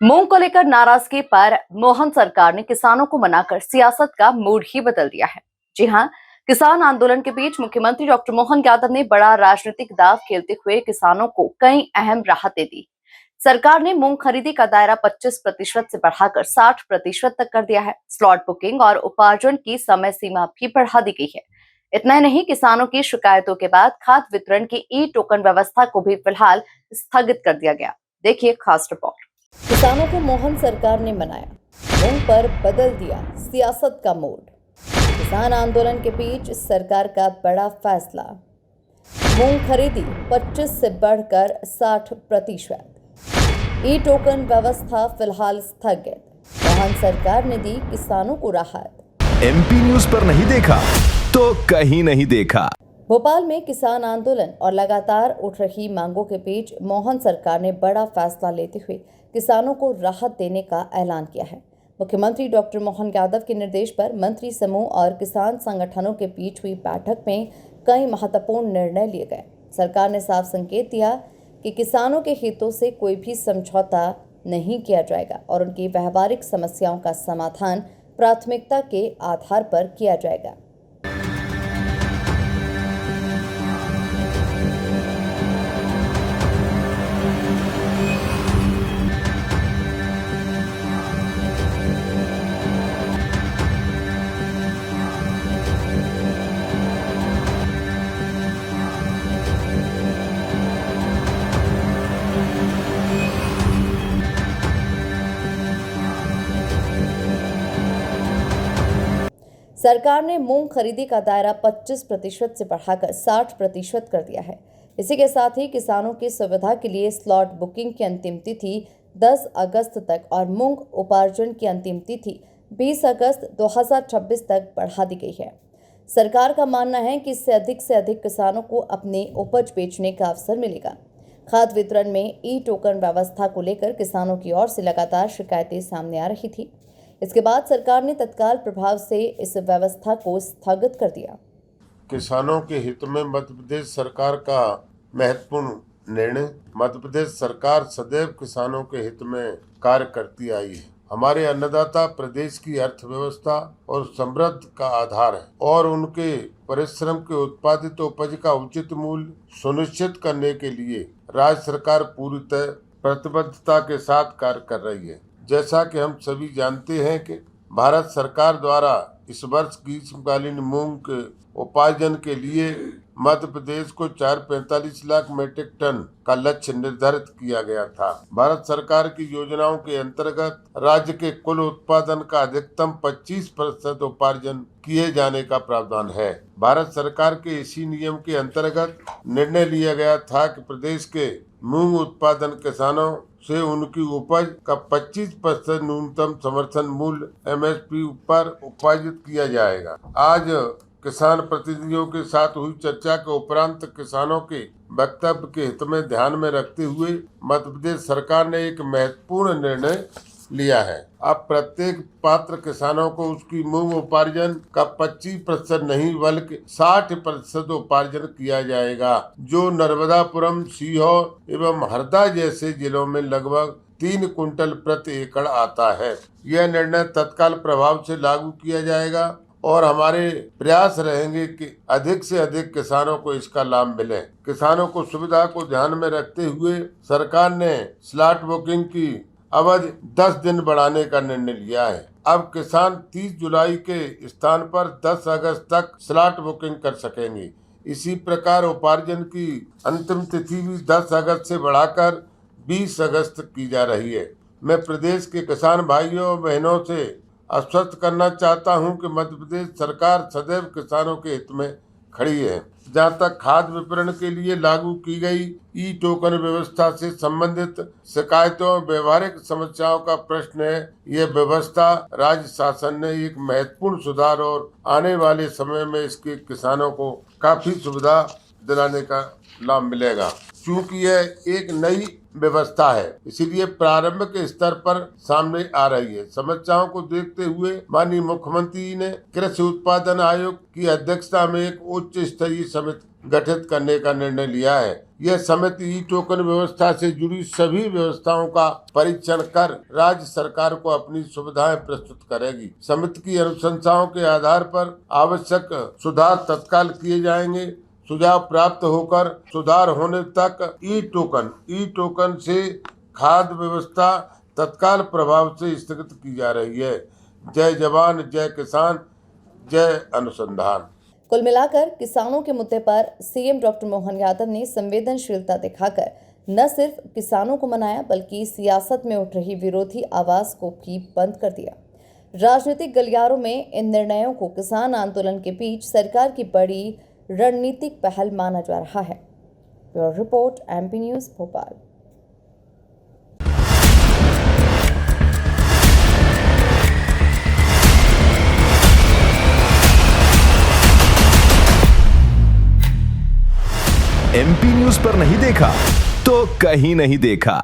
मूंग को लेकर नाराजगी पर मोहन सरकार ने किसानों को मनाकर सियासत का मूड ही बदल दिया है। जी हां, किसान आंदोलन के बीच मुख्यमंत्री डॉक्टर मोहन यादव ने बड़ा राजनीतिक दांव खेलते हुए किसानों को कई अहम राहतें दी। सरकार ने मूंग खरीदी का दायरा 25% से बढ़ाकर 60% तक कर दिया है। स्लॉट बुकिंग और उपार्जन की समय सीमा भी बढ़ा दी गई है। इतना ही नहीं, किसानों की शिकायतों के बाद खाद वितरण की ई टोकन व्यवस्था को भी फिलहाल स्थगित कर दिया गया। देखिए खास रिपोर्ट। किसानों को मोहन सरकार ने मनाया, मूंग पर बदल दिया सियासत का मूड। किसान आंदोलन के बीच सरकार का बड़ा फैसला, मूंग खरीदी 25 से बढ़कर 60%। ई टोकन व्यवस्था फिलहाल स्थगित। मोहन सरकार ने दी किसानों को राहत। एमपी न्यूज पर नहीं देखा तो कहीं नहीं देखा। भोपाल में किसान आंदोलन और लगातार उठ रही मांगों के बीच मोहन सरकार ने बड़ा फैसला लेते हुए किसानों को राहत देने का ऐलान किया है। मुख्यमंत्री डॉक्टर मोहन यादव के निर्देश पर मंत्री समूह और किसान संगठनों के बीच हुई बैठक में कई महत्वपूर्ण निर्णय लिए गए। सरकार ने साफ संकेत दिया कि किसानों के हितों से कोई भी समझौता नहीं किया जाएगा और उनकी व्यावहारिक समस्याओं का समाधान प्राथमिकता के आधार पर किया जाएगा। सरकार ने मूंग खरीदी का दायरा 25% से बढ़ाकर 60% कर दिया है। इसी के साथ ही किसानों की सुविधा के लिए स्लॉट बुकिंग की अंतिम तिथि 10 अगस्त तक और मूंग उपार्जन की अंतिम तिथि 20 अगस्त 2026 तक बढ़ा दी गई है। सरकार का मानना है कि इससे अधिक किसानों को अपने उपज बेचने का अवसर मिलेगा। खाद वितरण में ई टोकन व्यवस्था को लेकर किसानों की ओर से लगातार शिकायतें सामने आ रही थी। इसके बाद सरकार ने तत्काल प्रभाव से इस व्यवस्था को स्थगित कर दिया। किसानों के हित में मध्य प्रदेश सरकार का महत्वपूर्ण निर्णय। मध्य प्रदेश सरकार सदैव किसानों के हित में कार्य करती आई है। हमारे अन्नदाता प्रदेश की अर्थव्यवस्था और समृद्धि का आधार है और उनके परिश्रम के उत्पादित उपज का उचित मूल्य सुनिश्चित करने के लिए राज्य सरकार पूरी तरह प्रतिबद्धता के साथ कार्य कर रही है। जैसा कि हम सभी जानते हैं कि भारत सरकार द्वारा इस वर्ष ग्रीष्मकालीन मूंग के उपार्जन के लिए मध्य प्रदेश को 445 लाख मीट्रिक टन का लक्ष्य निर्धारित किया गया था। भारत सरकार की योजनाओं के अंतर्गत राज्य के कुल उत्पादन का अधिकतम 25% उपार्जन किए जाने का प्रावधान है। भारत सरकार के इसी नियम के अंतर्गत निर्णय लिया गया था कि प्रदेश के मूंग उत्पादन किसानों से उनकी उपज का 25% न्यूनतम समर्थन मूल्य MSP पर उपार्जित किया जाएगा। आज किसान प्रतिनिधियों के साथ हुई चर्चा के उपरांत किसानों के वक्तव्य के हित में ध्यान में रखते हुए मध्य प्रदेश सरकार ने एक महत्वपूर्ण निर्णय लिया है। अब प्रत्येक पात्र किसानों को उसकी मूंग उपार्जन का 25% नहीं बल्कि 60% उपार्जन किया जाएगा, जो नर्मदापुरम, सीहोर एवं हरदा जैसे जिलों में लगभग 3 कुंटल प्रति एकड़ आता है। यह निर्णय तत्काल प्रभाव से लागू किया जाएगा और हमारे प्रयास रहेंगे कि अधिक से अधिक किसानों को इसका लाभ मिले। किसानों को सुविधा को ध्यान में रखते हुए सरकार ने स्लॉट बुकिंग की अवधि 10 दिन बढ़ाने का निर्णय लिया है। अब किसान 30 जुलाई के स्थान पर 10 अगस्त तक स्लॉट बुकिंग कर सकेंगे। इसी प्रकार उपार्जन की अंतिम तिथि भी 10 अगस्त से बढ़ाकर 20 अगस्त की जा रही है। मैं प्रदेश के किसान भाइयों और बहनों से आश्वस्त करना चाहता हूं कि मध्य प्रदेश सरकार सदैव किसानों के हित में खड़ी है। जहां तक खाद वितरण के लिए लागू की गई ई टोकन व्यवस्था से संबंधित शिकायतों और व्यवहारिक समस्याओं का प्रश्न है, यह व्यवस्था राज्य शासन ने एक महत्वपूर्ण सुधार और आने वाले समय में इसके किसानों को काफी सुविधा दिलाने का लाभ मिलेगा। चूंकि यह एक नई व्यवस्था है, इसीलिए प्रारंभिक स्तर पर सामने आ रही है। समस्याओं को देखते हुए माननीय मुख्यमंत्री ने कृषि उत्पादन आयोग की अध्यक्षता में एक उच्च स्तरीय समिति गठित करने का निर्णय लिया है। यह समिति ई टोकन व्यवस्था से जुड़ी सभी व्यवस्थाओं का परीक्षण कर राज्य सरकार को अपनी सुविधाएं प्रस्तुत करेगी। समिति की अनुशंसाओं के आधार पर आवश्यक सुधार तत्काल किए जाएंगे। सुझाव प्राप्त होकर सुधार होने तक ई टोकन से खाद्य व्यवस्था तत्काल प्रभाव से स्थगित की जा रही है। जय जवान, जय किसान, जय अनुसंधान। कुल मिलाकर किसानों के मुद्दे पर सीएम डॉक्टर मोहन यादव ने संवेदनशीलता दिखाकर न सिर्फ किसानों को मनाया बल्कि सियासत में उठ रही विरोधी आवाज को भी बंद कर दिया। राजनीतिक गलियारों में इन निर्णयों को किसान आंदोलन के बीच सरकार की बड़ी रणनीतिक पहल माना जा रहा है। Bureau report, MP news, Bhopal. MP news पर नहीं देखा तो कहीं नहीं देखा।